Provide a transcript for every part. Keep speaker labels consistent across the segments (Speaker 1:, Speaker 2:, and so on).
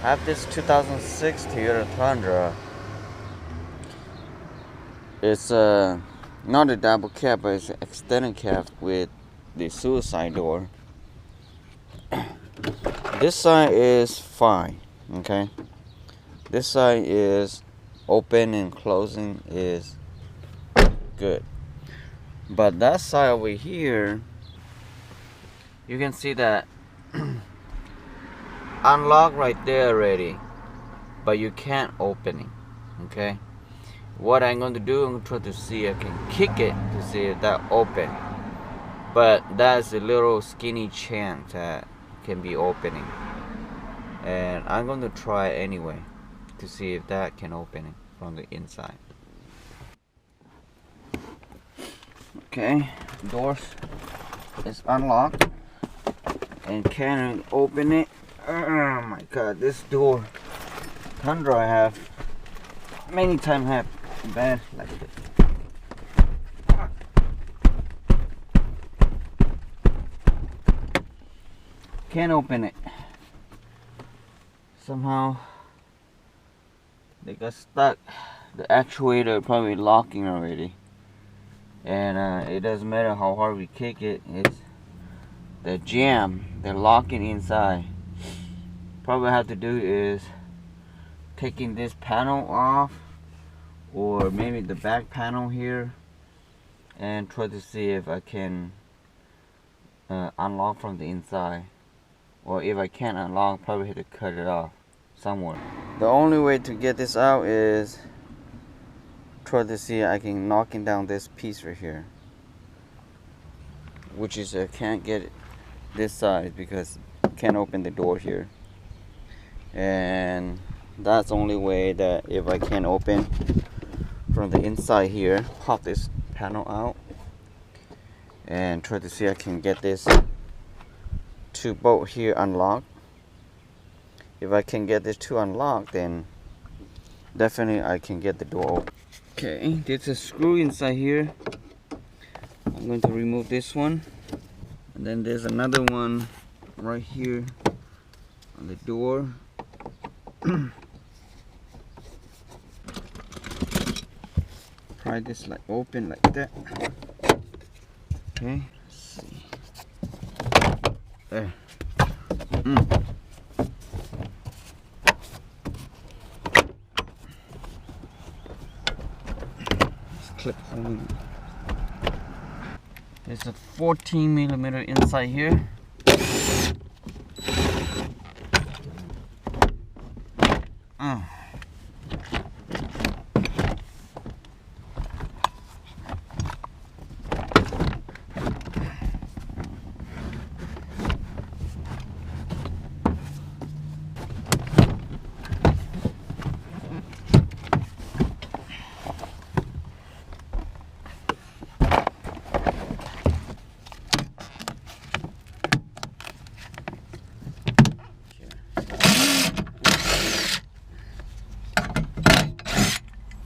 Speaker 1: I have this 2006 Toyota Tundra. It's not a double cab, but it's an extended cab with the suicide door. This side is fine, okay? This side is open and closing is good. But that side over here, you can see that unlocked right there already, but you can't open it, okay? What I'm going to do, I'm going to try to see if I can kick it to see if that open. But that's a little skinny chance that can be opening. And I'm going to try anyway to see if that can open it from the inside. Okay, doors is unlocked and can open it. Oh my god, this door Tundra I have many times have bad like this. Can't open it. Somehow they got stuck. The actuator probably locking already. And it doesn't matter how hard we kick it, it's the jam, they're locking inside. Probably have to do is taking this panel off, or maybe the back panel here, and try to see if I can unlock from the inside. Or if I can't unlock, probably have to cut it off somewhere. The only way to get this out is try to see if I can knocking down this piece right here, which is I can't get it this side because I can't open the door here. And that's the only way that if I can open from the inside here, pop this panel out and try to see if I can get this two bolt here unlocked. If I can get this two unlocked, then definitely I can get the door open. Okay, there's a screw inside here. I'm going to remove this one, and then there's another one right here on the door. Pry this like open like that. Okay, let's see. There. Clip on. There's a 14mm inside here.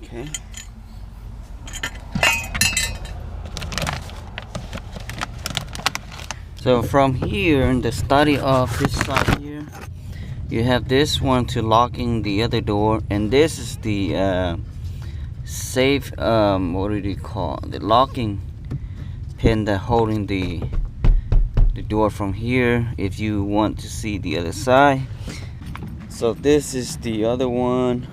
Speaker 1: Okay. So from here, in the study of this side here, you have this one to locking the other door, and this is the safe, what do you call it? The locking pin that holding the door from here if you want to see the other side. So this is the other one,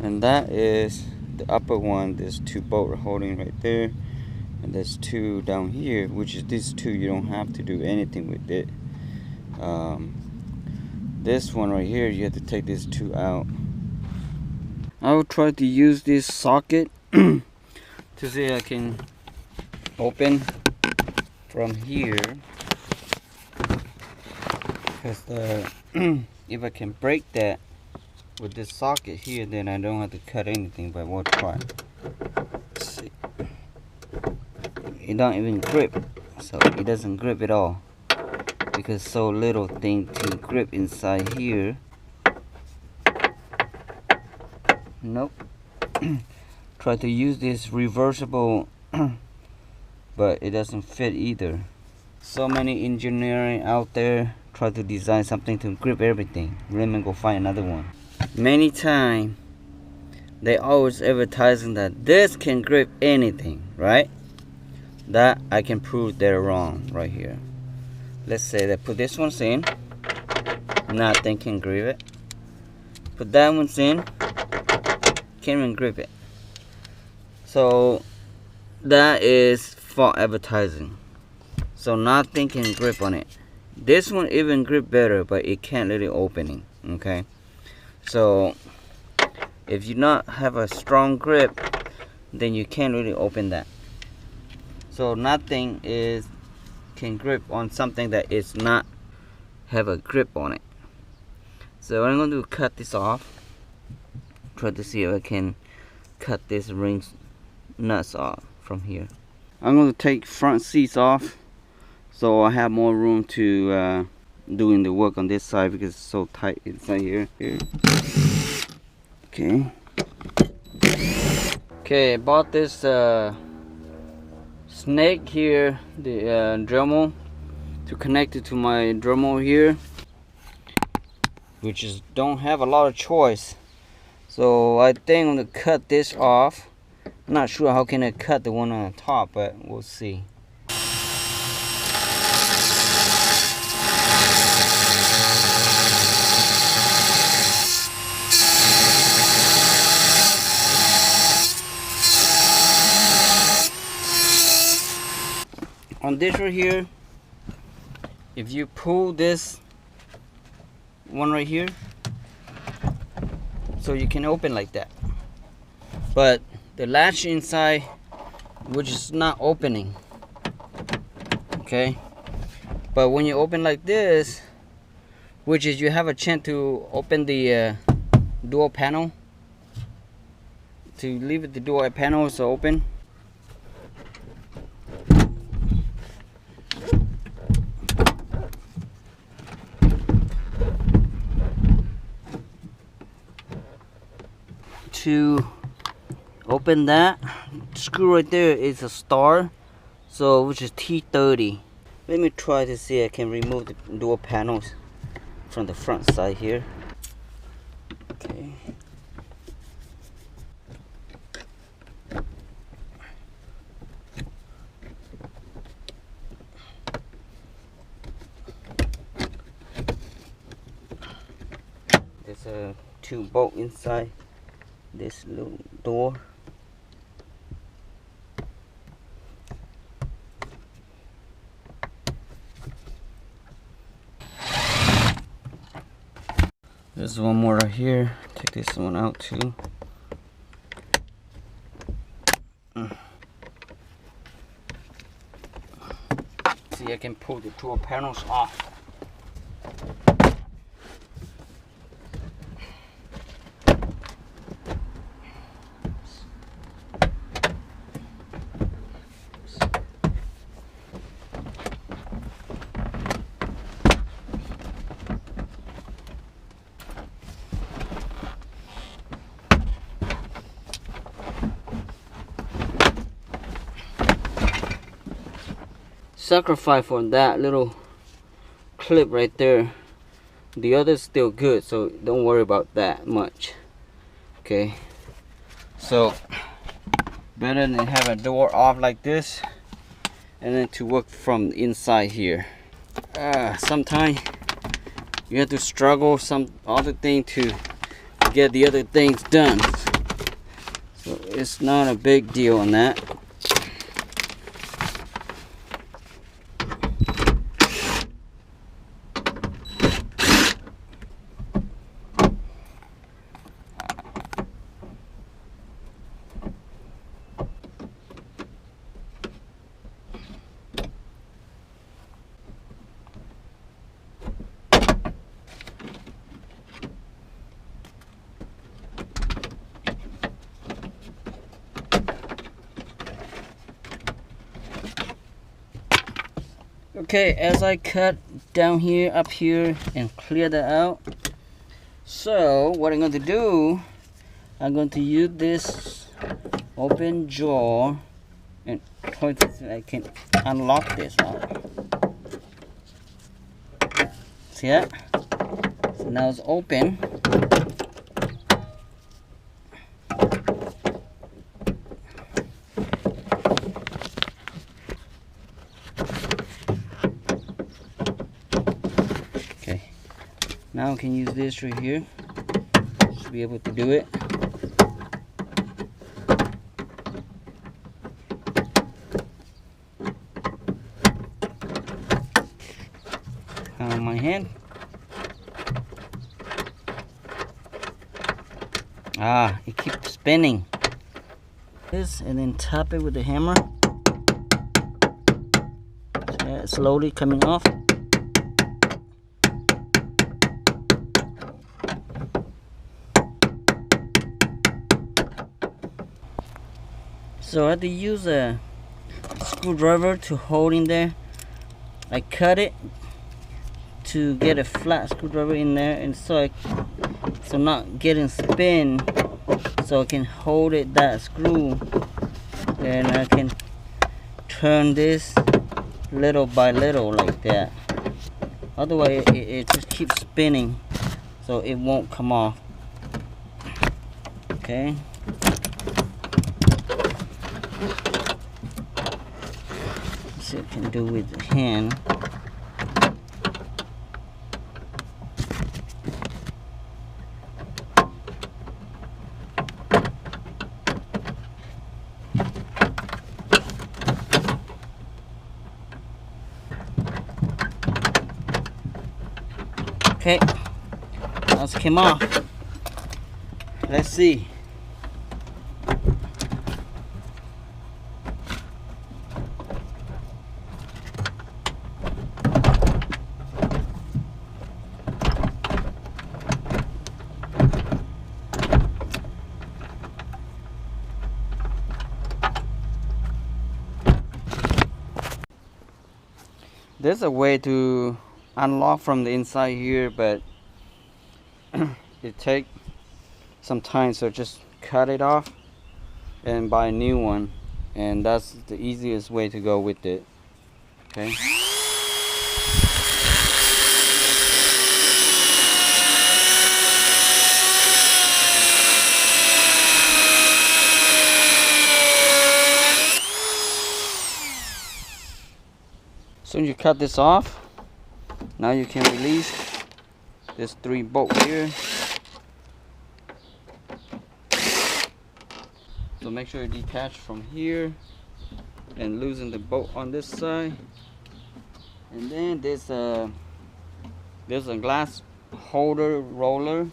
Speaker 1: and that is the upper one. There's two bolts holding right there, and there's two down here, which is these two. You don't have to do anything with it. This one right here, you have to take these two out. I will try to use this socket to see if I can open from here, because if I can break that with this socket here, then I don't have to cut anything, but we'll try. Let's see. It don't even grip, so it doesn't grip at all, because so little thing to grip inside here. Nope. Try to use this reversible but it doesn't fit either. So many engineering out there try to design something to grip everything. Let me go find another one. Many times they always advertising that this can grip anything, right? That I can prove they're wrong right here. Let's say they put this one's in, nothing can grip it. Put that one's in, can't even grip it. So that is false advertising. So nothing can grip on it. This one even grip better, but it can't really opening. Okay, so if you not have a strong grip, then you can't really open that. So nothing can grip on something that is not have a grip on it. So what I'm going to do is cut this off. Try to see if I can cut this ring nuts off from here. I'm going to take front seats off so I have more room to doing the work on this side because it's so tight inside here. Okay. Okay, I bought this snake here, the Dremel, to connect it to my Dremel here, which is don't have a lot of choice. So I think I'm gonna cut this off. Not sure how can I cut the one on the top, but we'll see. On this right here, if you pull this one right here, so you can open like that, but the latch inside, which is not opening, okay? But when you open like this, which is you have a chance to open the door panel, to leave it the door panel is open. To open that screw right there is a star, so which is T30. Let me try to see if I can remove the door panels from the front side here. Okay. There's a 2 bolt inside this little door. There's one more right here. Take this one out too. See, I can pull the 2 panels off. Sacrifice for that little clip right there. The other's still good, so don't worry about that much. Okay, so better than have a door off like this and then to work from inside here. Sometimes you have to struggle some other thing to get the other things done, so it's not a big deal on that. Okay, as I cut down here, up here, and clear that out. So what I'm going to do, I'm going to use this open jaw and try to see if I can unlock this one. See that? So now it's open. Okay, now I can use this right here. Should be able to do it. On my hand. It keeps spinning. This, and then tap it with the hammer. Yeah, it's slowly coming off. So I had to use a screwdriver to hold in there. I cut it to get a flat screwdriver in there, and so not getting spin, so I can hold it that screw, and I can turn this little by little like that. Otherwise it just keeps spinning, so it won't come off. Okay. Let's see what I can do with the hand. Okay, now it's came off. Let's see. There's a way to unlock from the inside here, but it takes some time, so just cut it off and buy a new one, and that's the easiest way to go with it. Okay. Soon you cut this off, now you can release this 3 bolt here. So make sure you detach from here and loosen the bolt on this side. And then there's a glass holder roller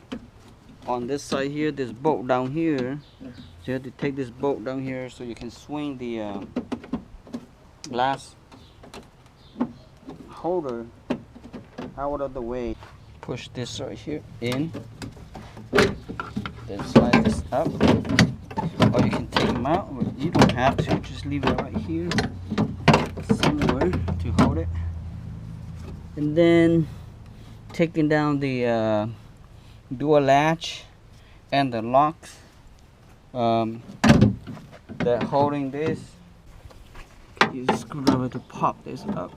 Speaker 1: on this side here. This bolt down here, so you have to take this bolt down here so you can swing the glass holder out of the way. Push this right here in, then slide this up, or you can take them out, but you don't have to, just leave it right here somewhere to hold it. And then taking down the dual latch and the locks that holding this. Use a screwdriver to pop this up.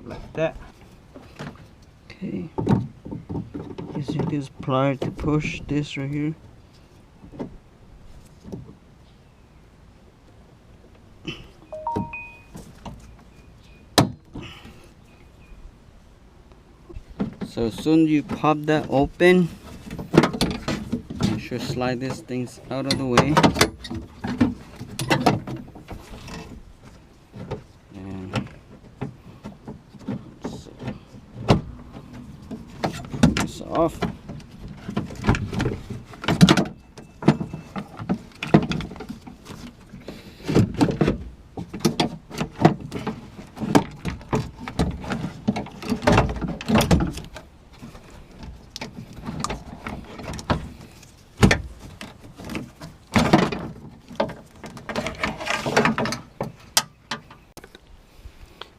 Speaker 1: Like that. Okay. Using this plier to push this right here. So as soon as you pop that open, make sure slide these things out of the way. Off.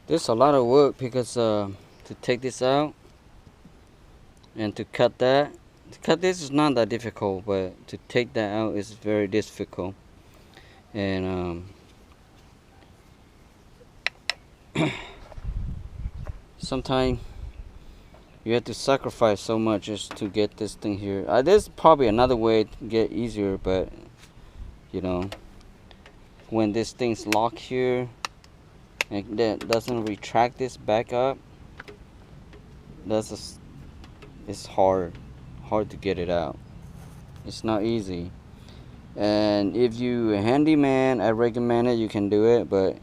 Speaker 1: There's a lot of work because to take this out and to cut that. To cut this is not that difficult, but to take that out is very difficult. And sometimes you have to sacrifice so much just to get this thing here. There's probably another way to get easier, but you know, when this thing's locked here and that doesn't retract this back up, it's hard to get it out. It's not easy. And if you a handyman, I recommend it, you can do it. But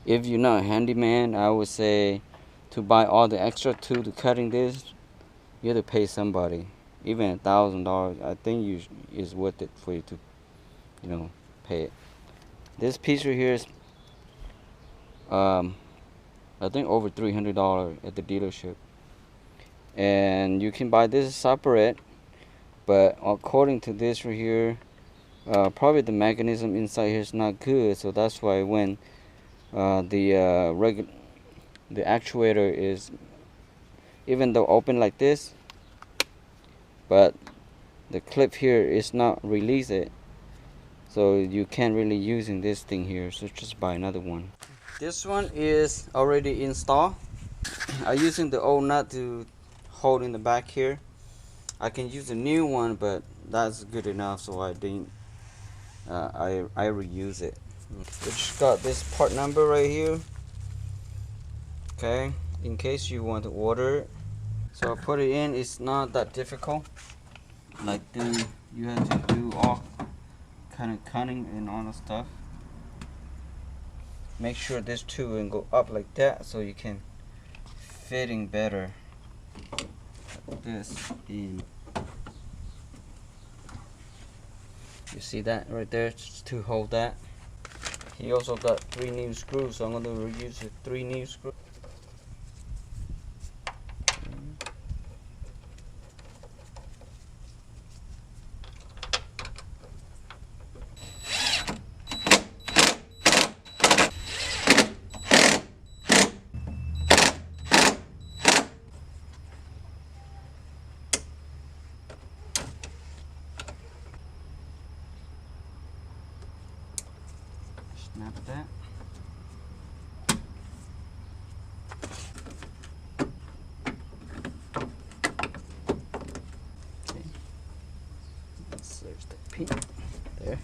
Speaker 1: if you're not a handyman, I would say to buy all the extra tool to cutting this, you have to pay somebody. Even $1,000, I think is worth it for you to, pay it. This piece right here is, I think over $300 at the dealership. And you can buy this separate, but according to this right here, probably the mechanism inside here is not good, so that's why when the actuator is, even though open like this, but the clip here is not release it, so you can't really using this thing here, so just buy another one. This one is already installed. I'm using the old nut to hold in the back here. I can use a new one, but that's good enough, so I didn't I reuse it. We just got this part number right here, okay, in case you want to order it. So I put it in. It's not that difficult, like you have to do all kind of cutting and all the stuff. Make sure this too will go up like that, so you can fitting better like this in. You see that right there, just to hold that. He also got 3 new screws, so I'm going to reuse the 3 new screws. Snap that. Okay. There's the pin there.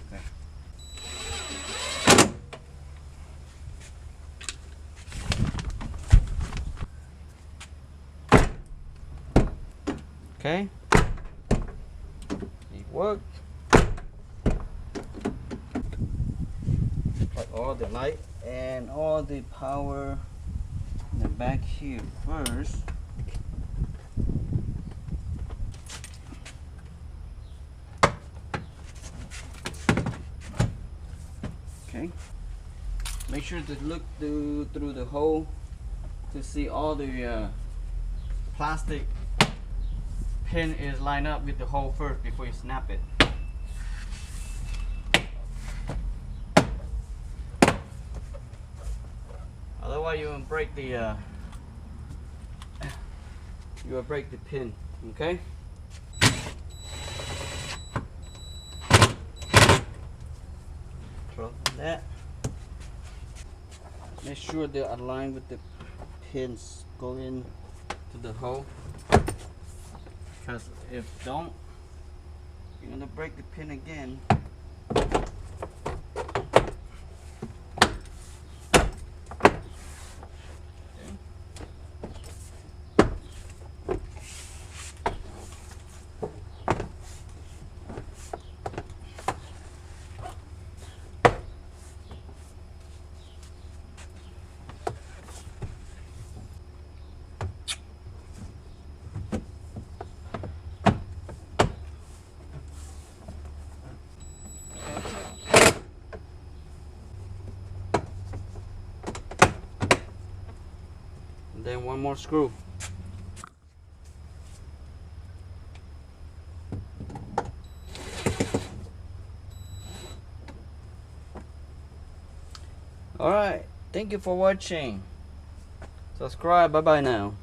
Speaker 1: Okay. Okay. It worked. Like all the light and all the power in the back here first. Okay. Make sure to look through the hole to see all the plastic pin is lined up with the hole first before you snap it. Otherwise you will break the pin. Okay. Throw that. Make sure they're aligned with the pins go in to the hole. Because if don't, you're gonna break the pin again. Then one more screw. Alright, thank you for watching. Subscribe, bye bye now.